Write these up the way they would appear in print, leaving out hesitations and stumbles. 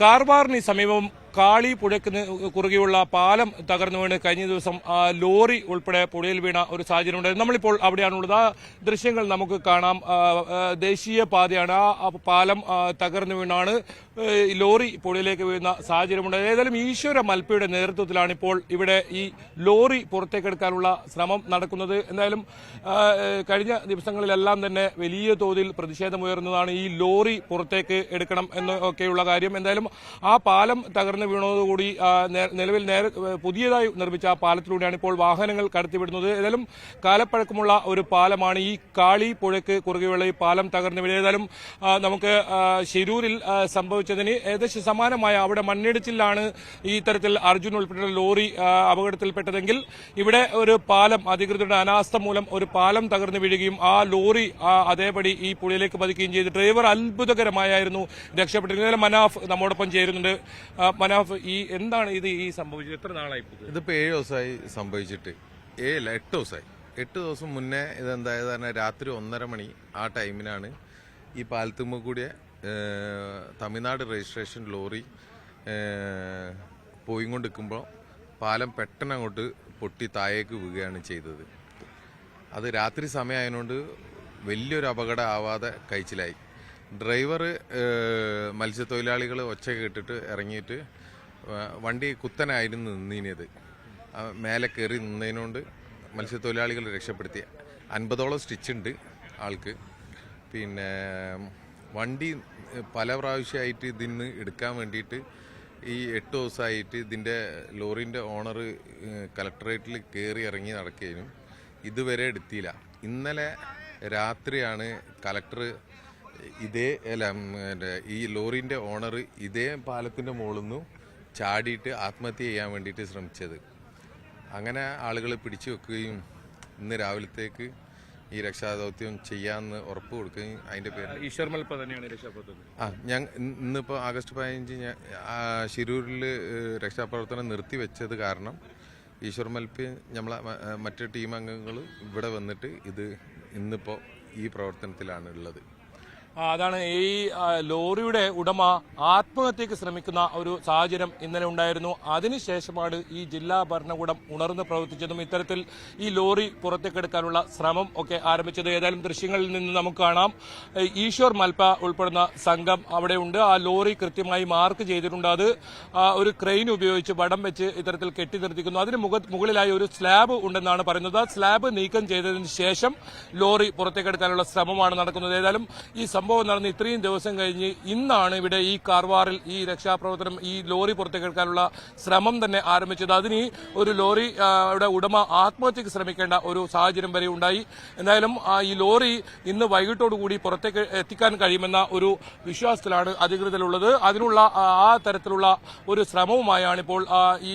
കാർവാറിന് സമീപം കാളി പുഴയ്ക്ക് കുറുകെയുള്ള പാലം തകർന്നു വീണ് കഴിഞ്ഞ ദിവസം ലോറി ഉൾപ്പെടെ പുഴയിൽ വീണ ഒരു സാഹചര്യം ഉണ്ടായിരുന്നു. നമ്മളിപ്പോൾ അവിടെയാണുള്ളത്. ആ ദൃശ്യങ്ങൾ നമുക്ക് കാണാം. ദേശീയ പാതയാണ്. ആ പാലം തകർന്നു വീണാണ് ലോറി പുഴയിലേക്ക് വീഴുന്ന സാഹചര്യമുണ്ടായത്. ഏതായാലും ഈശ്വര മൽപ്പയുടെ നേതൃത്വത്തിലാണ് ഇപ്പോൾ ഇവിടെ ഈ ലോറി പുറത്തേക്കെടുക്കാനുള്ള ശ്രമം നടക്കുന്നത്. എന്തായാലും കഴിഞ്ഞ ദിവസങ്ങളിലെല്ലാം തന്നെ വലിയ തോതിൽ പ്രതിഷേധമുയർന്നതാണ് ഈ ലോറി പുറത്തേക്ക് എടുക്കണം എന്നൊക്കെയുള്ള കാര്യം. എന്തായാലും ആ പാലം തകർന്നു വീണതോടുകൂടി നിലവിൽ പുതിയതായി നിർമ്മിച്ച ആ പാലത്തിലൂടെയാണ് ഇപ്പോൾ വാഹനങ്ങൾ കടത്തിവിടുന്നത്. ഏതായാലും കാലപ്പഴക്കമുള്ള ഒരു പാലമാണ്. ഈ കാളി പുഴയ്ക്ക് കുറുകെയുള്ള ഈ പാലം തകർന്നു വീണത്. ഏതായാലും നമുക്ക് ശിരൂരിൽ സംഭവിച്ചതിന് ഏകദേശം സമാനമായ അവിടെ മണ്ണിടിച്ചിലാണ് ഈ തരത്തിൽ അർജുൻ ഉൾപ്പെടെ ലോറി അപകടത്തിൽപ്പെട്ടതെങ്കിൽ ഇവിടെ ഒരു പാലം അധികൃതരുടെ അനാസ്ഥ മൂലം ഒരു പാലം തകർന്നു വീഴുകയും ആ ലോറി അതേപടി ഈ പുഴയിലേക്ക് പതിക്കുകയും ചെയ്തു. ഡ്രൈവർ അത്ഭുതകരമായിരുന്നു രക്ഷപ്പെട്ടിരുന്നത്. മനാഫ് നമ്മോടൊപ്പം ചേരുന്നുണ്ട്. മനാഫ്, എന്താണ് ഇത് സംഭവിച്ചത്? എത്ര നാളായി? ഇതിപ്പോ 7 ദിവസമായി സംഭവിച്ചിട്ട്. 8 ദിവസമായി. 8 ദിവസം മുന്നേ ഇതെന്തായത് പറഞ്ഞാൽ രാത്രി 1:30 മണി ആ ടൈമിനാണ് ഈ പാലത്തുമ്മ കൂടിയ തമിഴ്നാട് രജിസ്ട്രേഷൻ ലോറി പോയിക്കൊണ്ടിരിക്കുമ്പോൾ പാലം പെട്ടെന്ന് അങ്ങോട്ട് പൊട്ടി താഴേക്ക് വീഴുകയാണ് ചെയ്തത്. അത് രാത്രി സമയമായതുകൊണ്ട് വലിയൊരു അപകടം ആവാതെ കഴിച്ചിലായി. ഡ്രൈവർ മത്സ്യത്തൊഴിലാളികൾ ഒച്ച കേട്ടിട്ട് ഇറങ്ങിയിട്ട് വണ്ടി കുത്തനായിരുന്നു നിന്നിനത്. മേലെ കയറി നിന്നതിനോണ്ട് മത്സ്യത്തൊഴിലാളികൾ രക്ഷപ്പെടുത്തി. 50ഓളം സ്റ്റിച്ചുണ്ട് ആൾക്ക്. പിന്നെ വണ്ടി പല പ്രാവശ്യമായിട്ട് ഇതിന്ന് എടുക്കാൻ വേണ്ടിയിട്ട് ഈ 8 ദിവസമായിട്ട് ഇതിൻ്റെ ലോറിൻ്റെ ഓണർ കലക്ടറേറ്റിൽ കയറി ഇറങ്ങി നടക്കുകയും ഇതുവരെ എടുത്തില്ല. ഇന്നലെ രാത്രിയാണ് കലക്ടർ ഈ ലോറിന്റെ ഓണർ ഇതേ പാലത്തിന്റെ മുകളിൽ നിന്ന് ചാടിയിട്ട് ആത്മഹത്യ ചെയ്യാൻ വേണ്ടിയിട്ട് ശ്രമിച്ചത്. അങ്ങനെ ആളുകൾ പിടിച്ചു വെക്കുകയും ഇന്ന് രാവിലത്തേക്ക് ഈ രക്ഷാദൗത്യം ചെയ്യാമെന്ന് ഉറപ്പ് കൊടുക്കുകയും അതിന്റെ പേര് ഈശ്വർ മൽപ്പ തന്നെയാണ് രക്ഷാപ്രവർത്തനം. ഞാൻ ഇന്നിപ്പോൾ ആഗസ്റ്റ് 15 ശിരൂരിൽ രക്ഷാപ്രവർത്തനം നിർത്തിവെച്ചത് കാരണം ഈശ്വർ മൽപ്പ നമ്മളെ മറ്റു ടീം അംഗങ്ങൾ ഇവിടെ വന്നിട്ട് ഇന്നിപ്പോൾ ഈ പ്രവർത്തനത്തിലാണ് ഉള്ളത്. അതാണ് ഈ ലോറിയുടെ ഉടമ ആത്മഹത്യക്ക് ശ്രമിക്കുന്ന ഒരു സാഹചര്യം ഇന്നലെ ഉണ്ടായിരുന്നു. അതിനുശേഷമാണ് ഈ ജില്ലാ ഭരണകൂടം ഉണർന്ന് പ്രവർത്തിച്ചതും ഇത്തരത്തിൽ ഈ ലോറി പുറത്തേക്കെടുക്കാനുള്ള ശ്രമം ഒക്കെ ആരംഭിച്ചത്. ഏതായാലും ദൃശ്യങ്ങളിൽ നിന്ന് നമുക്ക് കാണാം. ഈശ്വർ മൽപ്പ ഉൾപ്പെടുന്ന സംഘം അവിടെയുണ്ട്. ആ ലോറി കൃത്യമായി മാർക്ക് ചെയ്തിട്ടുണ്ട്. അത് ഒരു ക്രെയിൻ ഉപയോഗിച്ച് വടം വെച്ച് ഇത്തരത്തിൽ കെട്ടി നിർത്തിക്കുന്നു. അതിന് മുകളിലായി ഒരു സ്ലാബ് ഉണ്ടെന്നാണ് പറയുന്നത്. ആ സ്ലാബ് നീക്കം ചെയ്തതിന് ശേഷം ലോറി പുറത്തേക്കെടുക്കാനുള്ള ശ്രമമാണ് നടക്കുന്നത്. ഏതായാലും ഈ സംഭവം നടന്ന് ഇത്രയും ദിവസം കഴിഞ്ഞ് ഇന്നാണ് ഇവിടെ ഈ കാർവാറിൽ ഈ രക്ഷാപ്രവർത്തനം ഈ ലോറി പുറത്തേക്കെടുക്കാനുള്ള ശ്രമം തന്നെ ആരംഭിച്ചത്. അതിന് ഒരു ലോറിയുടെ ഉടമ ആത്മഹത്യക്ക് ശ്രമിക്കേണ്ട ഒരു സാഹചര്യം വരെ ഉണ്ടായി. എന്തായാലും ഈ ലോറി ഇന്ന് വൈകിട്ടോടുകൂടി പുറത്തേക്ക് എത്തിക്കാൻ കഴിയുമെന്ന ഒരു വിശ്വാസത്തിലാണ് അധികൃതരുള്ളത്. അതിനുള്ള ആ തരത്തിലുള്ള ഒരു ശ്രമവുമായാണ് ഇപ്പോൾ ഈ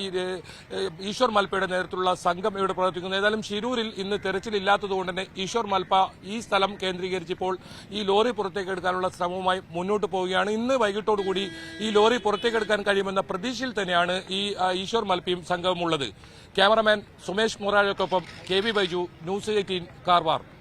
ഈശ്വർ മൽപ്പയുടെ നേതൃത്വത്തിലുള്ള സംഘം ഇവിടെ പ്രവർത്തിക്കുന്നത്. ഏതായാലും ശിരൂരിൽ ഇന്ന് തെരച്ചിലില്ലാത്തതുകൊണ്ട് തന്നെ ഈശ്വർ മൽപ്പ ഈ സ്ഥലം കേന്ദ്രീകരിച്ചിപ്പോൾ ഈ ലോറി പുറത്തേക്കെടുക്കാനുള്ള ശ്രമവുമായി മുന്നോട്ട് പോവുകയാണ്. ഇന്ന് വൈകിട്ടോടുകൂടി ഈ ലോറി പുറത്തേക്കെടുക്കാൻ കഴിയുമെന്ന പ്രതീക്ഷയിൽ തന്നെയാണ് ഈ ഈശ്വർ മൽപ്പയും സംഘവും ഉള്ളത്. ക്യാമറമാൻ സുമേഷ് മൊറാഴയ്ക്കൊപ്പം KV ബൈജു, ന്യൂസ് 18 കാർവാർ.